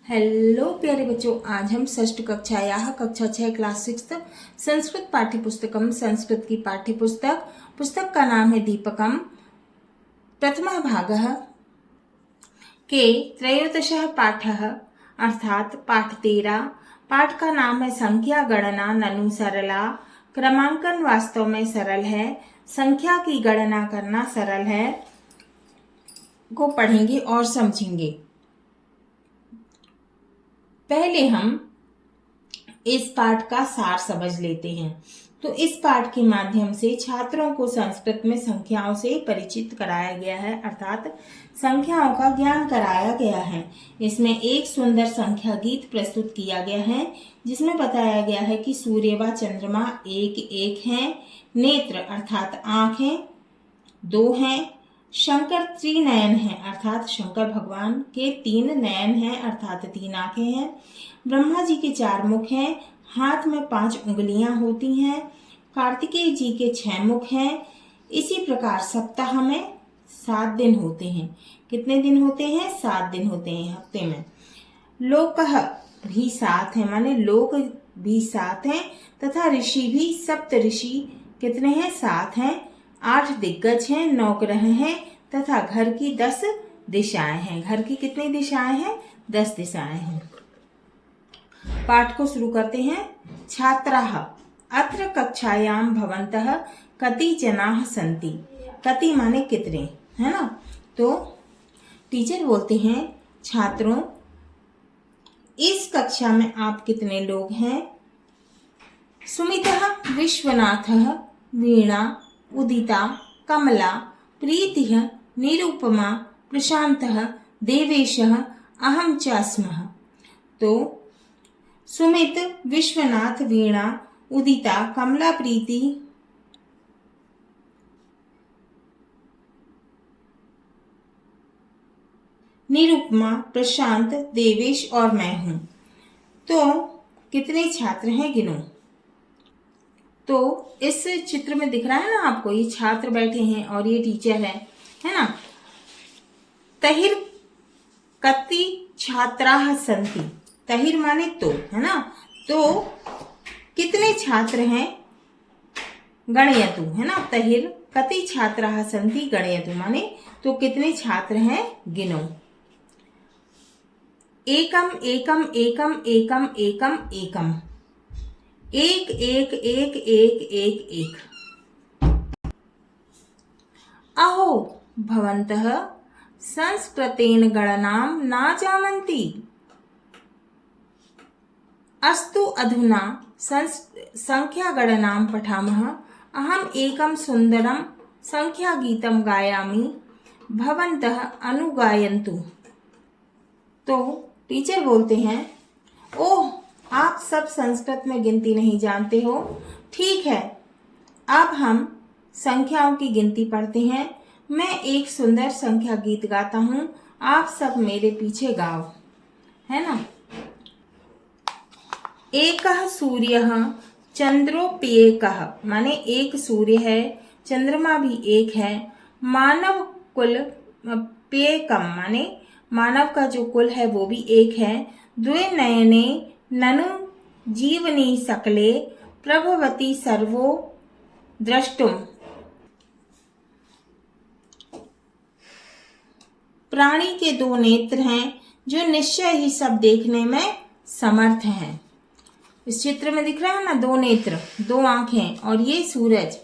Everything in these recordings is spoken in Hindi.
हेलो प्यारे बच्चों, आज हम षष्ठ कक्षायाः कक्षा 6 क्लास 6 संस्कृत पाठ्यपुस्तकम संस्कृत की पुस्तक का नाम है दीपकम। प्रथमः भागः के त्रयोदशः पाठः अर्थात पाठ 13। पाठ का नाम है संख्या गणना ननु सरला। क्रमांकन वास्तव में सरल है, संख्या की गणना करना सरल है को पढ़ेंगे और समझेंगे। पहले हम इस पाठ का सार समझ लेते हैं। तो इस पाठ के माध्यम से छात्रों को संस्कृत में संख्याओं से परिचित कराया गया है, अर्थात संख्याओं का ज्ञान कराया गया है। इसमें एक सुंदर संख्या गीत प्रस्तुत किया गया है, जिसमें बताया गया है कि सूर्य व चंद्रमा एक एक हैं, नेत्र अर्थात आंखें 2 हैं, शंकर त्रिनयन है अर्थात शंकर भगवान के 3 नयन हैं अर्थात 3 आंखें हैं, ब्रह्मा जी के 4 मुख हैं, हाथ में 5 उंगलियां होती हैं, कार्तिकेय जी के 6 मुख हैं। इसी प्रकार सप्ताह में 7 दिन होते हैं। कितने दिन होते हैं? 7 दिन होते हैं हफ्ते में। लोक भी 7 है, माने लोक भी 7 हैं तथा ऋषि भी सप्त ऋषि कितने हैं? 7 हैं। 8 दिग्गज हैं, 9 ग्रह हैं तथा घर की 10 दिशाएं हैं। घर की कितनी दिशाएं हैं? 10 दिशाएं हैं। पाठ को शुरू करते हैं। छात्राः अत्र कक्षायां भवन्तः कति जनाः सन्ति। कति माने कितने, है ना। तो टीचर बोलते हैं छात्रों इस कक्षा में आप कितने लोग हैं? सुमितः, विश्वनाथः, वीणा, उदिता, कमला, प्रीतिः, निरुपमा, प्रशांतः, देवेशः, अहं च स्मः। तो सुमित, विश्वनाथ, वीणा, उदिता, कमला, प्रीति, निरुपमा, प्रशांत, देवेश और मैं हूं। तो कितने छात्र हैं गिनो। तो इस चित्र में दिख रहा है ना आपको, ये छात्र बैठे हैं और ये टीचर है ना। तहिर कति छात्राः सन्ति। तहिर माने तो, है ना। तो कितने छात्र हैं? गणयतु, है ना। तहिर कति छात्राः सन्ति गणयतु माने तो कितने छात्र हैं गिनो। एकम एकम एकम एकम एकम एकम, एक एक एक एक एक एक। अहो भवन्तः संस्कृतेन गणनां न जानन्ति। अस्तु अधुना संख्यागणनां पठामः। अहम् एकं सुन्दरं संख्यागीतं गायामि, भवन्तः अनुगायन्तु। तो टीचर बोलते हैं ओह, आप सब संस्कृत में गिनती नहीं जानते हो। ठीक है, अब हम संख्याओं की गिनती पढ़ते हैं। मैं एक सुंदर संख्या गीत गाता हूँ, आप सब मेरे पीछे गाओ, है ना। एकः सूर्यः चंद्रोप्येकः माने एक सूर्य है, चंद्रमा भी एक है। मानव कुल प्येकम माने मानव का जो कुल है वो भी एक है। द्वे नयने ननु जीवनी सकले प्रभवती सर्वो द्रष्टुम। प्राणी के 2 नेत्र हैं जो निश्चय ही सब देखने में समर्थ हैं। इस चित्र में दिख रहा है ना, 2 नेत्र, 2 आंखें और ये सूरज।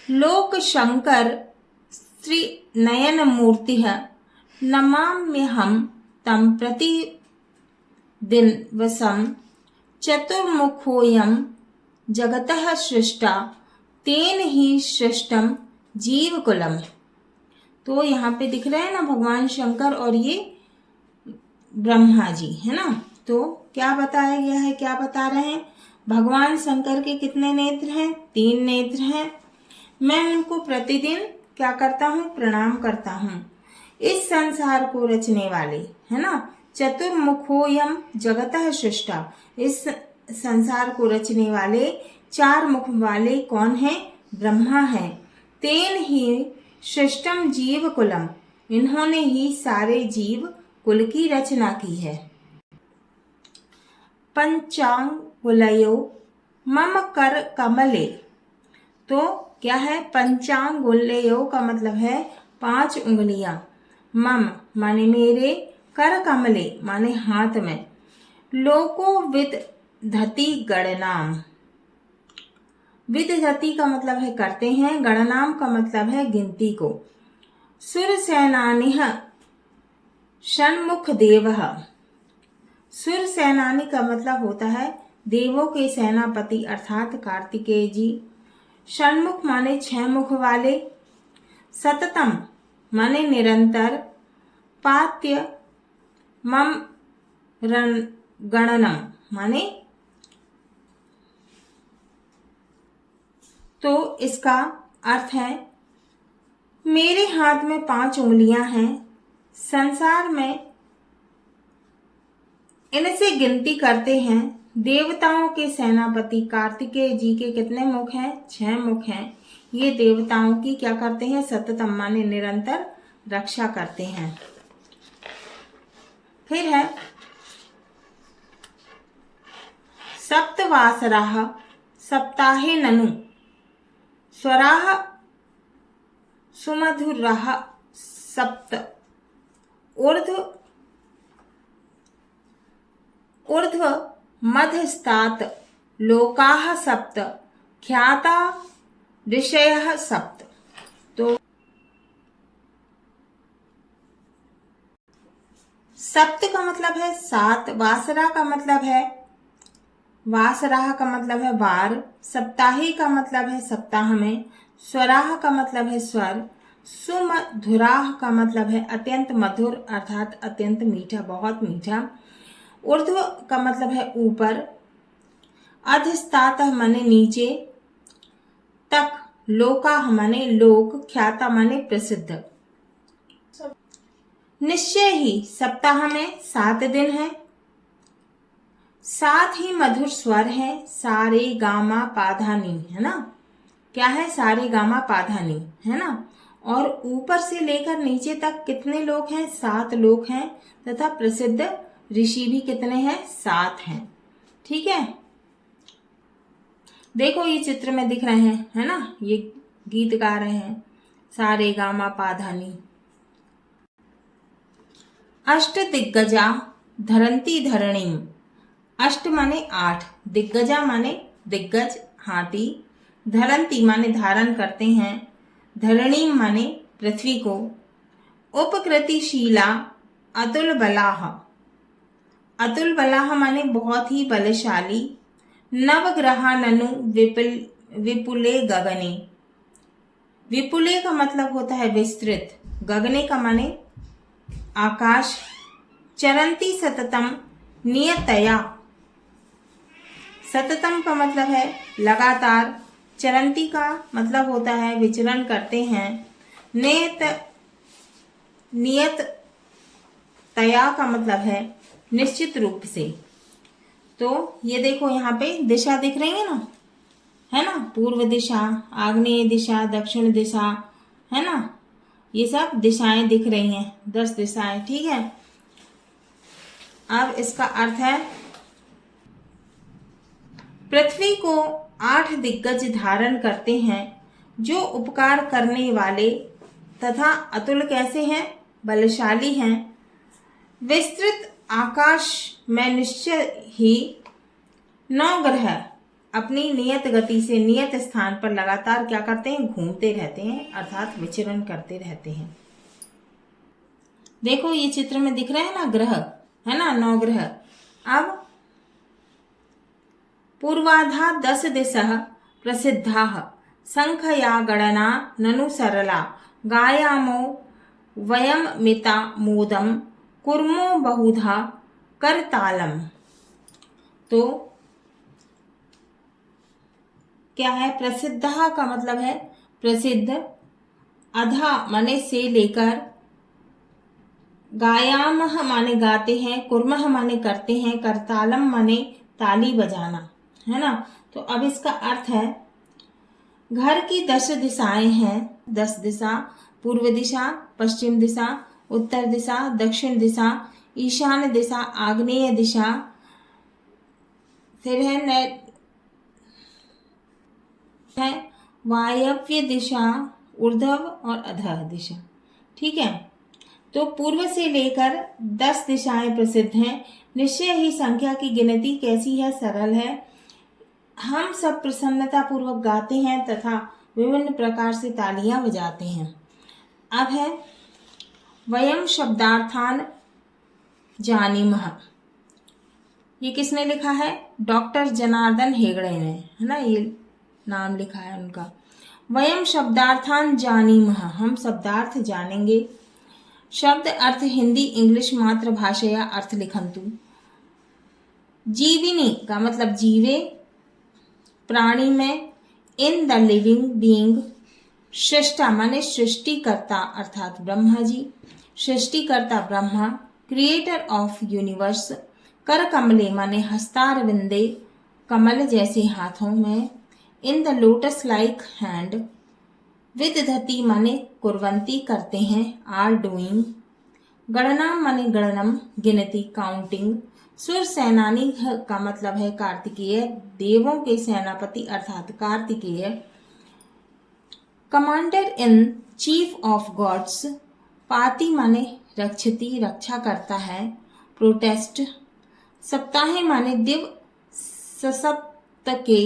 लोक शंकर श्री नयन मूर्ति नमाम्यहं तम प्रति दिवसम चतुर्मुखोऽयं जगतः सृष्टा तेन ही सृष्टम जीवकुलम। तो यहाँ पे दिख रहे हैं ना भगवान शंकर और ये ब्रह्मा जी, है ना। तो क्या बताया गया है, क्या बता रहे हैं? भगवान शंकर के कितने नेत्र हैं? 3 नेत्र हैं। मैं उनको प्रतिदिन क्या करता हूँ? प्रणाम करता हूँ। इस संसार को रचने वाले, है ना, चतुर्मुखोऽयं जगतः सृष्टा, इस संसार को रचने वाले 4 मुख वाले कौन है? ब्रह्मा है। तेन ही सृष्टम जीव कुलम, इन्होंने ही सारे जीव कुल की रचना की है। पंचांगुलयो मम कर कमले। तो क्या है? पंचांगुलयो का मतलब है 5 उंगलियां। मम माने मेरे, कर कमले माने हाथ में, लोको विद धति गणनाम। विद धति का मतलब है करते हैं, गणनाम का मतलब है गिनती को। सुर सेनानिह षण्मुख देवः। सुर सेनानी का मतलब होता है देवों के सेनापति अर्थात कार्तिकेय जी। षण्मुख माने 6 मुख वाले। सततम माने निरंतर। पात्य मम गणनम माने, तो इसका अर्थ है मेरे हाथ में 5 उंगलियां हैं, संसार में इनसे गिनती करते हैं। देवताओं के सेनापति कार्तिकेय जी के कितने मुख हैं? 6 मुख हैं। ये देवताओं की क्या करते हैं? सततम माने निरंतर रक्षा करते हैं। फिर है सप्तवासराः सप्ताहे ननु स्वराः सुमधुराः सप्त। ऊर्ध्व मध्यस्तात् लोकाः सप्त, ख्याता ऋषयः सप्त। तो सप्त का मतलब है 7, वासरा का मतलब है, वासराह का मतलब है वार, सप्ताही का मतलब है सप्ताह में, स्वराह का मतलब है स्वर, सुमधुराह का मतलब है अत्यंत मधुर अर्थात अत्यंत मीठा, बहुत मीठा। ऊर्ध्व का मतलब है ऊपर, अधस्तातः माने नीचे, तक लोकाह माने लोक, ख्याता माने प्रसिद्ध। निश्चय ही सप्ताह में 7 दिन है, 7 ही मधुर स्वर है, सारे गामा पाधानी, है ना? क्या है? सारे गामा पाधानी, है ना? और ऊपर से लेकर नीचे तक कितने लोग हैं? 7 लोग हैं। तथा प्रसिद्ध ऋषि भी कितने हैं? 7 हैं। ठीक है, देखो ये चित्र में दिख रहे हैं, है ना? ये गीत गा रहे हैं, सारे गामा पाधानी। अष्ट दिग्गजा धरंती धरणीम। अष्ट माने 8, दिग्गजा माने दिग्गज हाथी, धरंती माने धारण करते हैं, धरणीम माने पृथ्वी को, उपकृतिशीला अतुल बलाह। अतुल बलाह माने बहुत ही बलशाली, नवग्रहा ननु विपुले गगने। विपुले का मतलब होता है विस्तृत, गगने का माने आकाश, चरंती सततम नियतया। सततम का मतलब है लगातार, चरंती का मतलब होता है विचरण करते हैं, नियत तया का मतलब है निश्चित रूप से। तो ये देखो यहाँ पे दिशा दिख रही है ना, है ना? पूर्व दिशा, आग्नेय दिशा, दक्षिण दिशा, है ना? ये सब दिशाएं दिख रही हैं, 10 दिशाएं। ठीक है, अब इसका अर्थ है पृथ्वी को 8 दिग्गज धारण करते हैं, जो उपकार करने वाले तथा अतुल कैसे हैं? बलशाली हैं। विस्तृत आकाश में निश्चय ही 9 ग्रह अपनी नियत गति से नियत स्थान पर लगातार क्या करते हैं? घूमते रहते हैं अर्थात विचरण करते रहते हैं। देखो ये चित्र में दिख रहे हैं ना ग्रह, है ना? 9 ग्रह। अब पूर्वाधा 10 दिशः प्रसिद्धाः संख्या गणना ननु सरला, गायामो वयम मिता मोदम कुर्मो बहुधा करतालम। तो क्या है? प्रसिद्धा का मतलब है प्रसिद्ध, अधा माने से लेकर, गायामः माने गाते हैं, कुर्मः माने करते हैं, करतालम माने ताली बजाना, है ना? तो अब इसका अर्थ है घर की 10 दिशाएं हैं, 10 दिशा, पूर्व दिशा, पश्चिम दिशा, उत्तर दिशा, दक्षिण दिशा, ईशान्य दिशा, आग्नेय दिशा, फिर है वायव्य दिशा, ऊर्ध्व और अधः दिशा। ठीक है, तो पूर्व से लेकर 10 दिशाएं प्रसिद्ध हैं। निश्चय ही संख्या की गिनती कैसी है? सरल है। हम सब प्रसन्नता पूर्वक गाते हैं तथा विभिन्न प्रकार से तालियां बजाते हैं। अब है वयम शब्दार्थान जानीमः। ये किसने लिखा है? डॉक्टर जनार्दन हेगड़े ने, है ना, ये नाम लिखा है उनका। वयम शब्दार्थान जानीमः, हम शब्दार्थ जानेंगे। शब्द अर्थ हिंदी इंग्लिश मातृभाषया अर्थ लिखन्तु। जीविनी का मतलब जीवे, प्राणी में, इन द लिविंग बीइंग, सृष्टा माने सृष्टिकर्ता अर्थात ब्रह्मा जी, सृष्टिकर्ता ब्रह्मा, क्रिएटर ऑफ यूनिवर्स, कर कमले माने हस्तारविंदे, कमल जैसे हाथों में, in the lotus like hand, विदधति माने कुर्वंती करते हैं, आर डूइंग, गणना माने गणनम गिनती काउंटिंग, सुर सेनानी का मतलब है कार्तिकेय, देवों के सेनापति अर्थात Kartikeya, commander in chief of gods, पाति माने रक्षति रक्षा करता है, प्रोटेस्ट, सप्ताहे माने दिव, ससप्तके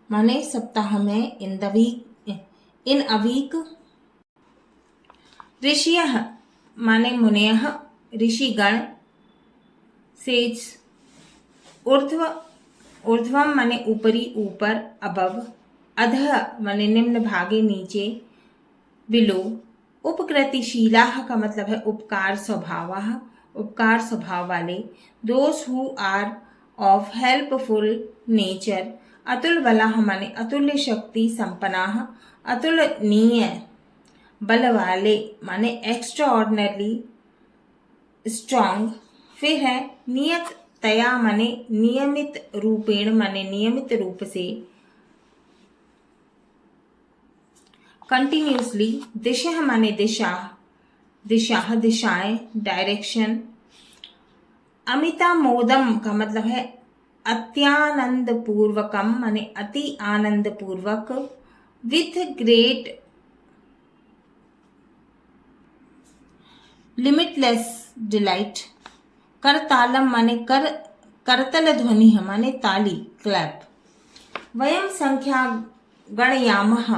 माने सप्ताह में, इन अवीक, ऋषियः माने मुनयः ऋषिगण, सेज, ऊर्ध्वम माने ऊपरी ऊपर अबव, अधः माने निम्न भागे नीचे, बिलो, उपकृतिशीलाः का मतलब है उपकार स्वभावः उपकार स्वभाव वाले, those who are of helpful nature, अतुल बलाः माने अतुल्य शक्ति संपन्नाः, अतुलनीय बल वाले माने एक्स्ट्रा ऑर्डिनरी स्ट्रॉन्ग। फिर है नियत तया माने नियमित रूपेण माने नियमित रूप से, कंटिन्यूसली, दिशा माने दिशा, दिशा दिशाएं, डायरेक्शन, अमिता मोदम का मतलब है अत्यानंद पूर्वकम माने अति आनंद पूर्वक, विथ ग्रेट लिमिटलेस डिलाइट, करतालम माने करतल ध्वनि माने ताली क्लैप। वयम संख्या गणयामः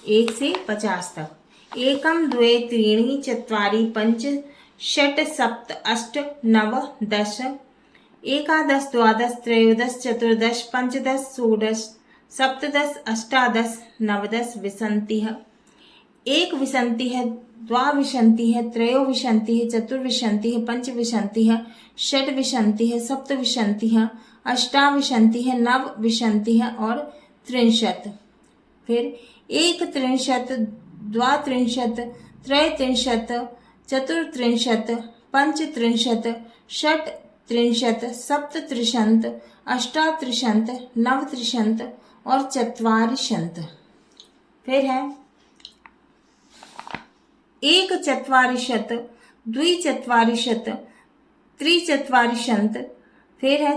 1 से 50 तक, एकम द्वे त्रीणि चत्वारि पंच षट् सप्त अष्ट नव दश, एकादश द्वादश त्रयोदश चतुर्दश पंचदश षोडश सप्तदश अष्टादश नवदश विंशतिः, एक विंशतिः, द्वाविंशतिः, त्रयोविंशतिः, चतुर्विंशतिः, पंचविंशतिः, षड्विंशतिः, सप्तविंशतिः, अष्टाविंशतिः, नवविंशतिः और 63। फिर एक त्रिंशत्, द्वात्रिंशत्, त्रैत्रिंशत्, चतुर्त्रिंशत्, पंचत्रिंशत्, षट्त्रिंशत्, सप्तत्रिंशत्, अष्टात्रिंशत्, नवत्रिंशत् और चत्वारिंशत्। फिर है एक चत्वारिंशत्, द्विचत्वारिंशत्, त्रिचत्वारिंशत्, फिर है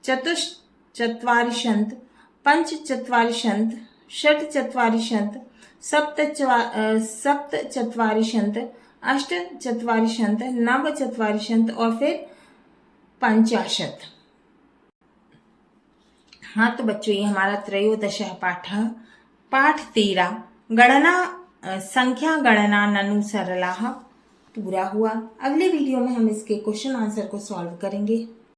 चतुश्चत्वारिंशत्, पंचचत्वारिंशत्, षट्चत्वारिंशत्, सप्तचत्वारिंशत्, अष्टचत्वारिंशत्, नवचत्वारिंशत् और फिर 50। हाँ तो बच्चों, ये हमारा त्रयोदश पाठ 13 गणना संख्या गणना ननु सरलाः पूरा हुआ। अगले वीडियो में हम इसके क्वेश्चन आंसर को सॉल्व करेंगे।